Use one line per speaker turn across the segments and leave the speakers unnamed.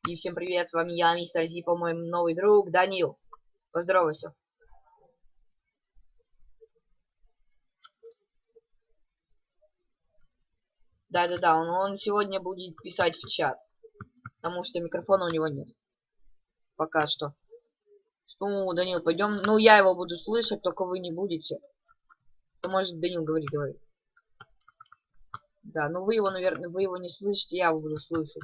И всем привет, с вами я, мистер Зипа, мой новый друг Данил. Поздоровайся. Да-да-да, он сегодня будет писать в чат, потому что микрофона у него нет. Пока что. Ну, Данил, пойдем. Ну, я его буду слышать, только вы не будете. То может, Данил, говори. Да, ну вы его, наверное, вы его не слышите, я его буду слышать.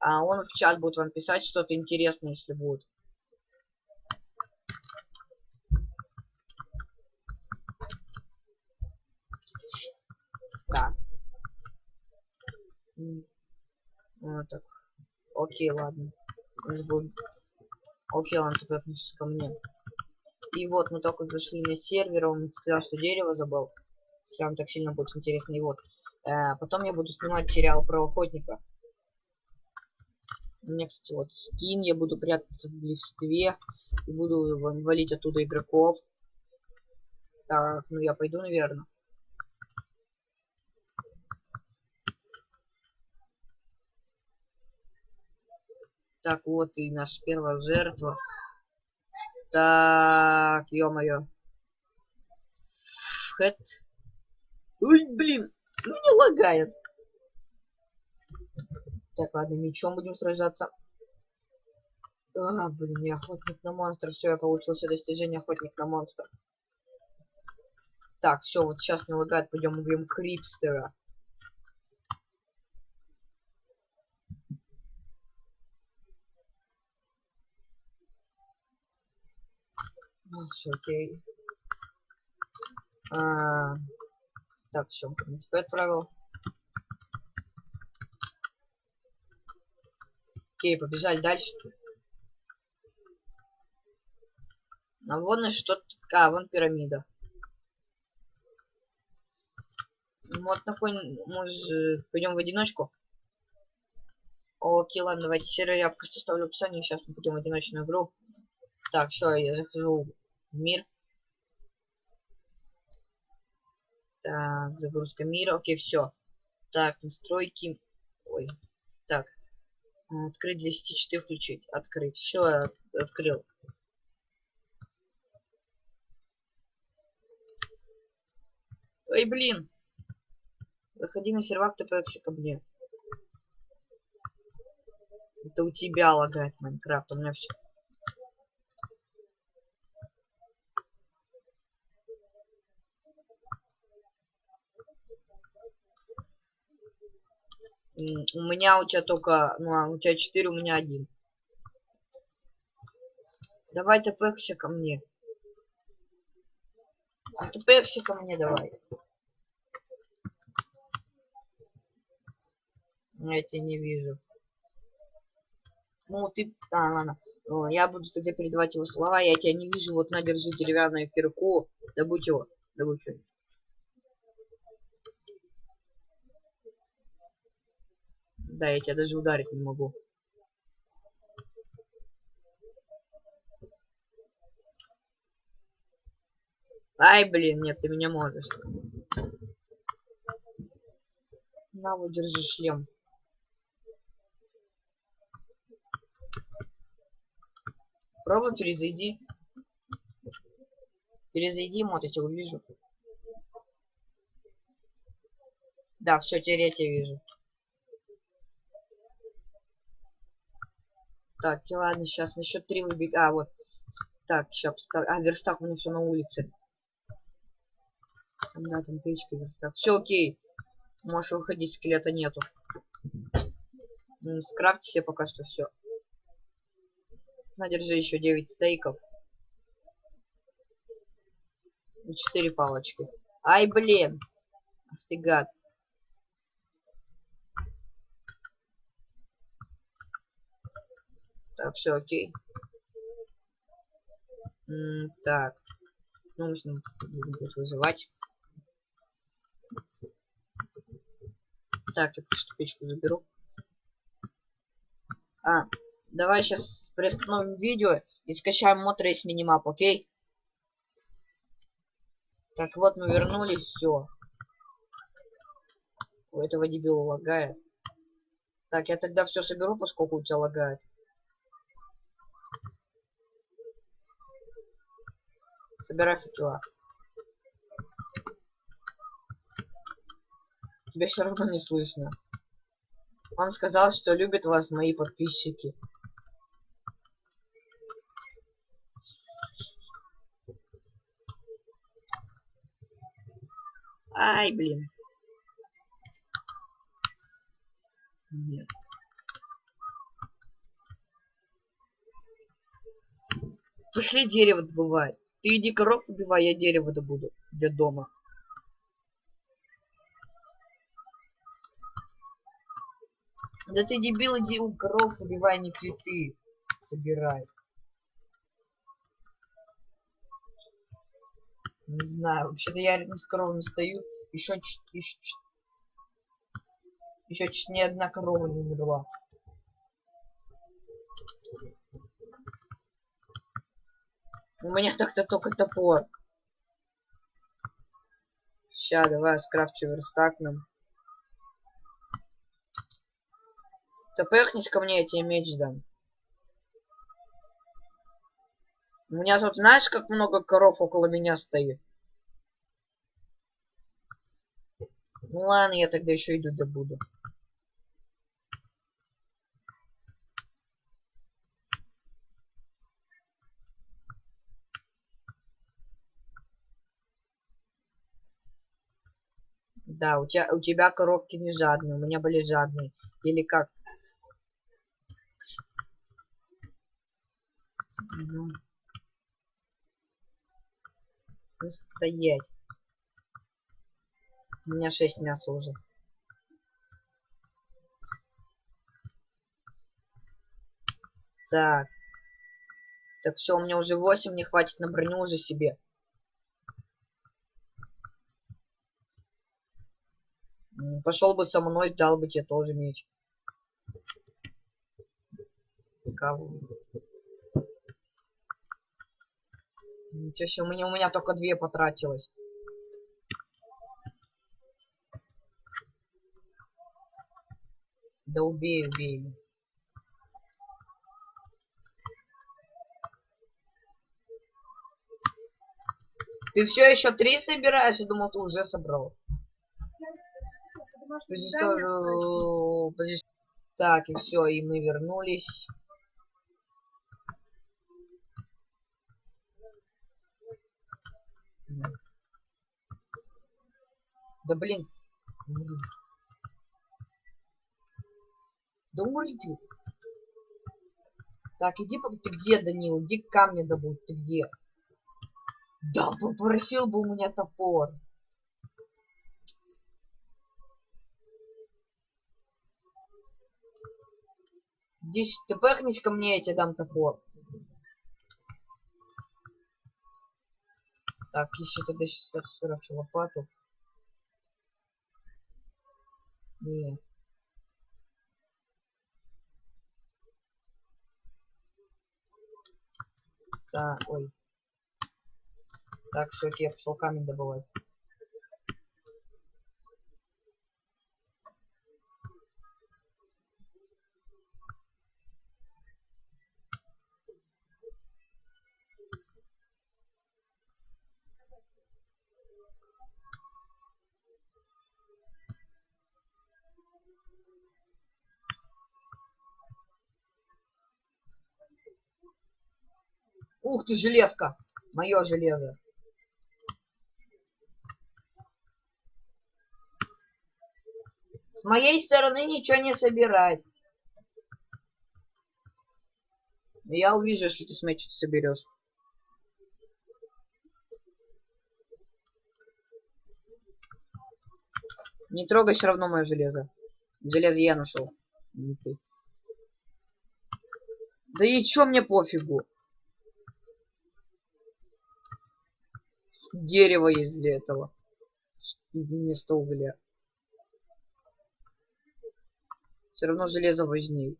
А он в чат будет вам писать что-то интересное, если будет. Да. Вот так. Окей, ладно. Окей, он теперь относится ко мне. И вот мы только зашли на сервер, он сказал, что дерево забыл. Прям так сильно будет интересно. И вот. Потом я буду снимать сериал про охотника. У меня, кстати, вот скин, я буду прятаться в листве. И буду валить оттуда игроков. Так, ну я пойду, наверное. Так, вот и наша первая жертва. Так, ё-моё. Хэт. Ой, блин, ну не лагает. Так, ладно, мечом будем сражаться. Блин, я охотник на монстра. Все, я получил все достижения охотник на монстра. Так, все, вот сейчас не лагает, пойдем убьем Крипстера. Ну, все, окей. Так, все, тебя отправил. Окей, побежали дальше. А вон что-то... вон пирамида. Вот такой, может, пойдем в одиночку. Окей, ладно, давайте серию я просто ставлю описание. Сейчас мы пойдем в одиночную игру. Так, все, я захожу в мир. Так, загрузка мира. Окей, все. Так, настройки. Ой. Так. Открыть для сети 4 включить. Открыть. Все, открыл. Ой, блин. Заходи на сервак, тпши ко мне. Это у тебя лагает Майнкрафт, у меня все. У меня у тебя только, ну у тебя 4, у меня 1. Давай тпши ко мне. Тпши ко мне давай. Я тебя не вижу. Ну ты... ладно. Я буду тогда передавать его слова. Я тебя не вижу. Вот на, держи деревянную кирку. Добудь его. Добудь его. Да, я тебя даже ударить не могу. Ай, блин, нет, ты меня можешь. На, вот, держи шлем. Пробуй, перезайди. Перезайди, вот я тебя увижу. Да, все, теперь я тебя вижу. Так, ладно, сейчас на счет 3 выбег. Вот. Так, сейчас. Верстак у меня все на улице. Да, там печка, верстак. Все окей. Можешь выходить, скелета нету. Скрафти себе пока что все. На, держи еще 9 стейков. И 4 палочки. Ай, блин. Ах ты гад. Так, все окей. Так. Ну, мы с ним будем вызывать. Так, я просто печку заберу. Давай сейчас приостановим видео и скачаем мод Race Minimap, окей? Так, вот мы вернулись, все. У этого дебила лагает. Так, я тогда все соберу, поскольку у тебя лагает. Собирай факела. Тебя все равно не слышно. Он сказал, что любит вас мои подписчики. Ай, блин. Нет. Пошли дерево добывать. Ты иди коров убивай, я дерево добуду для дома. Да ты дебил, иди у коров убивай, не цветы собирай. Не знаю, вообще-то я рядом с коровами стою. Еще чуть ни одна корова не умерла. У меня так-то только топор. Ща, давай скрафчу верстак нам. Топехнись ко мне, я тебе меч дам. У меня тут, знаешь, как много коров около меня стоит? Ну ладно, я тогда еще иду добуду. Да, у тебя коровки не жадные, у меня были жадные. Или как? Угу. Стоять. У меня 6 мяса уже. Так. Так все, у меня уже 8, не хватит на броню уже себе. Пошел бы со мной, дал бы тебе тоже меч. Кого? Ничего себе, у меня только 2 потратилось. Да убей, убей. Ты все еще 3 собираешь? Я думал, ты уже собрал. Подожди, что... Подожди. Так, и все, и мы вернулись. Да блин. Да умри ты. Так, иди, ты где, Данил? Иди к камню добудь, ты где? Да, попросил бы у меня топор. Здесь ты пахнешь ко мне, я тебе дам топор. Так, еще тогда сейчас скрафчу лопату. Нет. Так, ой. Так, все, я пошел камень добывать. Ух ты, железка! Мое железо. С моей стороны ничего не собирать. Я увижу, если ты с моей что-то соберешь. Не трогай все равно мое железо. Железо я нашел. Не ты. Да и чё мне пофигу. Дерево есть для этого. Вместо угля. Все равно железо важнее.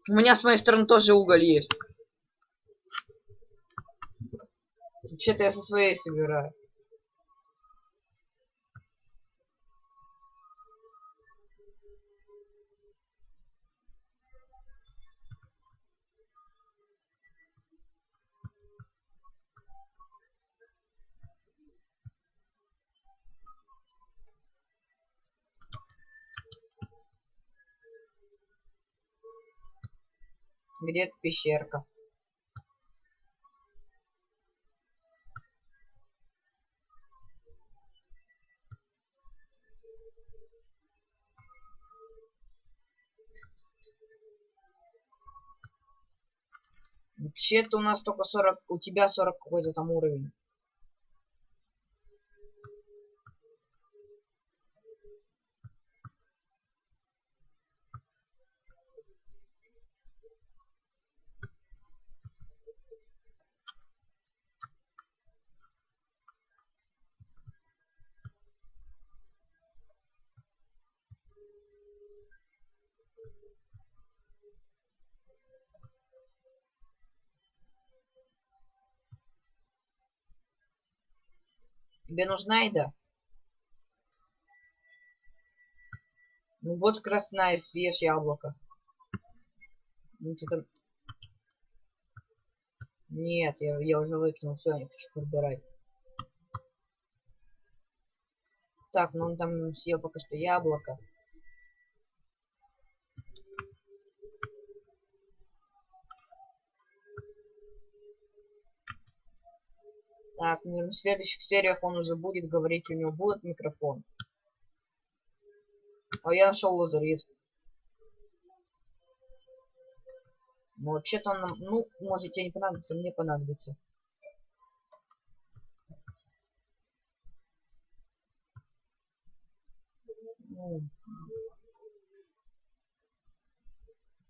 У меня с моей стороны тоже уголь есть. Вообще-то я со своей собираю. Где пещерка? Вообще-то у нас только 40, у тебя 40 какой-то там уровень. Тебе нужна еда? Ну вот красная, съешь яблоко. Ну, ты там... Нет, я уже выкинул, все, не хочу подбирать. Так, ну он там съел пока что яблоко. Так, ну, в следующих сериях он уже будет говорить, у него будет микрофон. А я нашел лазурит. Ну, вообще-то он нам... Ну, может тебе не понадобится, мне понадобится.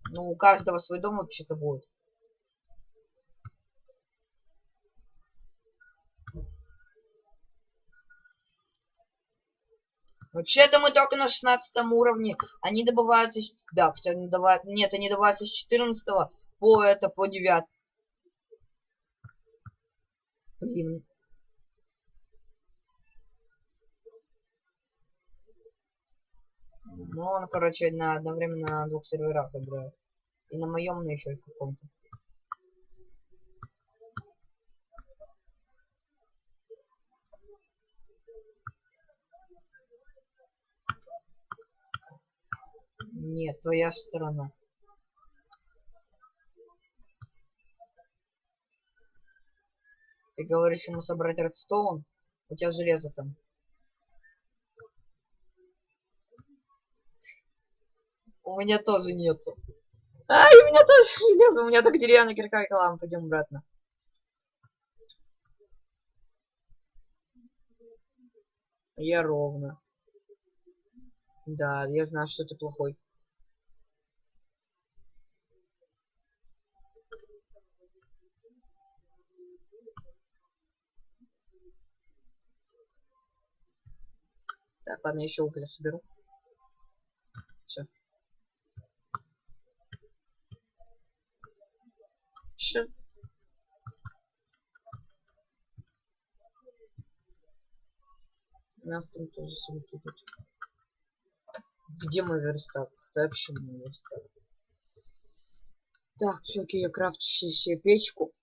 Ну, у каждого свой дом вообще-то будет. Вообще-то мы только на 16 уровне. Они добываются... Да, хотя они добывают... Нет, они добываются с 14 по 9. Блин. Ну, он, короче, одновременно на 2 серверах играет. И на моем, на еще и каком-то. Нет, твоя сторона. Ты говоришь ему собрать редстоун? У тебя железо там. У меня тоже нету. Ай, у меня тоже железо. У меня только деревянная кирка и колам. Пойдем обратно. Я ровно. Да, я знаю, что ты плохой. Так, ладно, еще уголь соберу. Все. Что? У нас там тоже суд идут. Где мой верстак? Это вообще мой верстак. Так, все-таки я крафчу себе печку.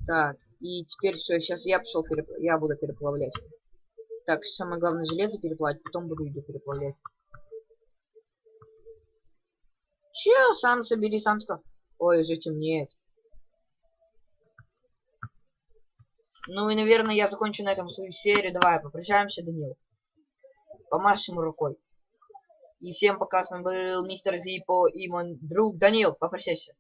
Так, и теперь все, сейчас я пошел я буду переплавлять. Так, самое главное железо переплавить, потом буду еду переплавлять. Че, сам собери, сам что? Ой, уже темнеет. Ну и, наверное, я закончу на этом свою серию. Давай, попрощаемся, Данил. Помашем рукой. И всем пока, с вами был мистер Зиппо и мой друг Данил. Попрощайся.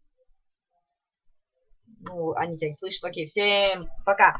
Ну, они тебя не слышат. Окей, всем пока.